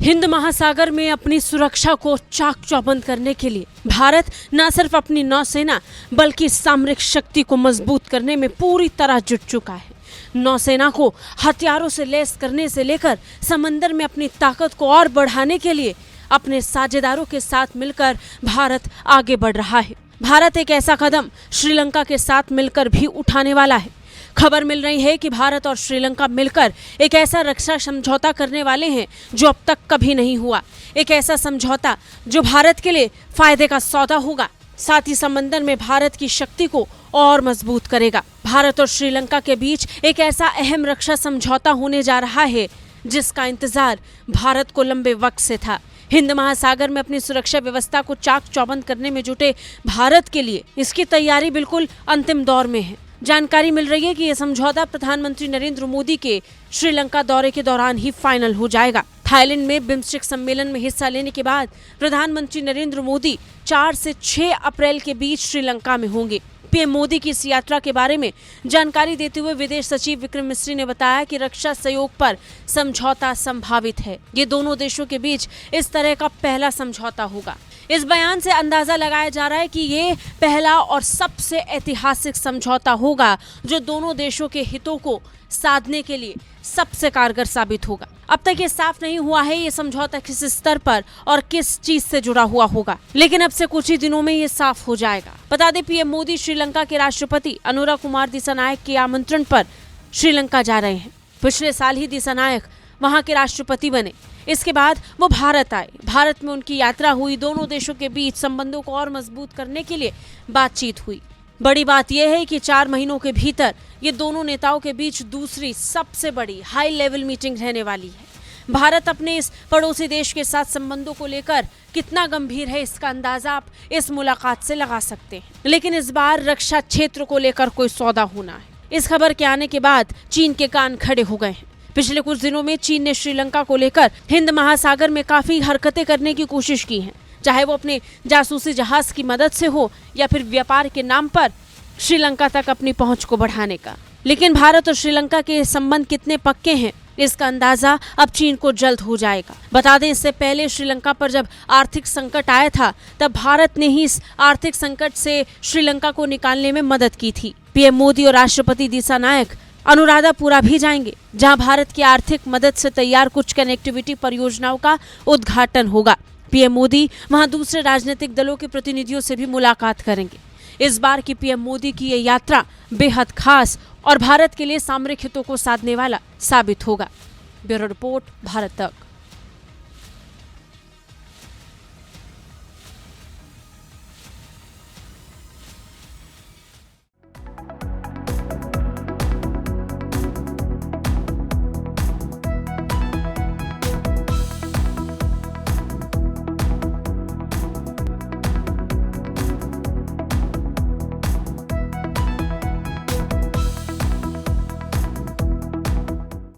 हिंद महासागर में अपनी सुरक्षा को चाक चौबंद करने के लिए भारत न सिर्फ अपनी नौसेना बल्कि सामरिक शक्ति को मजबूत करने में पूरी तरह जुट चुका है। नौसेना को हथियारों से लैस करने से लेकर समंदर में अपनी ताकत को और बढ़ाने के लिए अपने साझेदारों के साथ मिलकर भारत आगे बढ़ रहा है। भारत एक ऐसा कदम श्रीलंका के साथ मिलकर भी उठाने वाला है। खबर मिल रही है कि भारत और श्रीलंका मिलकर एक ऐसा रक्षा समझौता करने वाले हैं जो अब तक कभी नहीं हुआ। एक ऐसा समझौता जो भारत के लिए फायदे का सौदा होगा, साथ ही समंदर में भारत की शक्ति को और मजबूत करेगा। भारत और श्रीलंका के बीच एक ऐसा अहम रक्षा समझौता होने जा रहा है जिसका इंतजार भारत को लंबे वक्त से था। हिंद महासागर में अपनी सुरक्षा व्यवस्था को चाक चौबंद करने में जुटे भारत के लिए इसकी तैयारी बिल्कुल अंतिम दौर में है। जानकारी मिल रही है कि यह समझौता प्रधानमंत्री नरेंद्र मोदी के श्रीलंका दौरे के दौरान ही फाइनल हो जाएगा। थाईलैंड में बिम्स्टेक सम्मेलन में हिस्सा लेने के बाद प्रधानमंत्री नरेंद्र मोदी 4 से 6 अप्रैल के बीच श्रीलंका में होंगे। पीएम मोदी की इस यात्रा के बारे में जानकारी देते हुए विदेश सचिव विक्रम मिस्री ने बताया कि रक्षा सहयोग पर समझौता संभावित है। ये दोनों देशों के बीच इस तरह का पहला समझौता होगा। इस बयान से अंदाजा लगाया जा रहा है कि ये पहला और सबसे ऐतिहासिक समझौता होगा जो दोनों देशों के हितों को साधने के लिए सबसे कारगर साबित होगा। अब तक ये साफ नहीं हुआ है ये समझौता किस स्तर पर और किस चीज से जुड़ा हुआ होगा, लेकिन अब से कुछ ही दिनों में ये साफ हो जाएगा। बता दें, पीएम मोदी श्रीलंका के राष्ट्रपति अनुरा कुमार दिसानायक के आमंत्रण पर श्रीलंका जा रहे हैं। पिछले साल ही दिसानायक वहां के राष्ट्रपति बने। इसके बाद वो भारत आए। भारत में उनकी यात्रा हुई। दोनों देशों के बीच संबंधों को और मजबूत करने के लिए बातचीत हुई। बड़ी बात यह है कि 4 महीनों के भीतर ये दोनों नेताओं के बीच दूसरी सबसे बड़ी हाई लेवल मीटिंग रहने वाली है। भारत अपने इस पड़ोसी देश के साथ संबंधों को लेकर कितना गंभीर है इसका अंदाजा आप इस मुलाकात से लगा सकते हैं। लेकिन इस बार रक्षा क्षेत्र को लेकर कोई सौदा होना है। इस खबर के आने के बाद चीन के कान खड़े हो गए हैं। पिछले कुछ दिनों में चीन ने श्रीलंका को लेकर हिंद महासागर में काफी हरकतें करने की कोशिश की हैं, चाहे वो अपने जासूसी जहाज की मदद से हो या फिर व्यापार के नाम पर श्रीलंका तक अपनी पहुंच को बढ़ाने का। लेकिन भारत और श्रीलंका के संबंध कितने पक्के हैं इसका अंदाजा अब चीन को जल्द हो जाएगा। बता दें, इससे पहले श्रीलंका पर जब आर्थिक संकट आया था तब भारत ने ही इस आर्थिक संकट से श्रीलंका को निकालने में मदद की थी। पीएम मोदी और राष्ट्रपति दिसानायक अनुराधापुरा भी जाएंगे, जहां भारत की आर्थिक मदद से तैयार कुछ कनेक्टिविटी परियोजनाओं का उद्घाटन होगा। पीएम मोदी वहां दूसरे राजनीतिक दलों के प्रतिनिधियों से भी मुलाकात करेंगे। इस बार की पीएम मोदी की ये यात्रा बेहद खास और भारत के लिए सामरिक हितों को साधने वाला साबित होगा। ब्यूरो रिपोर्ट, भारत तक।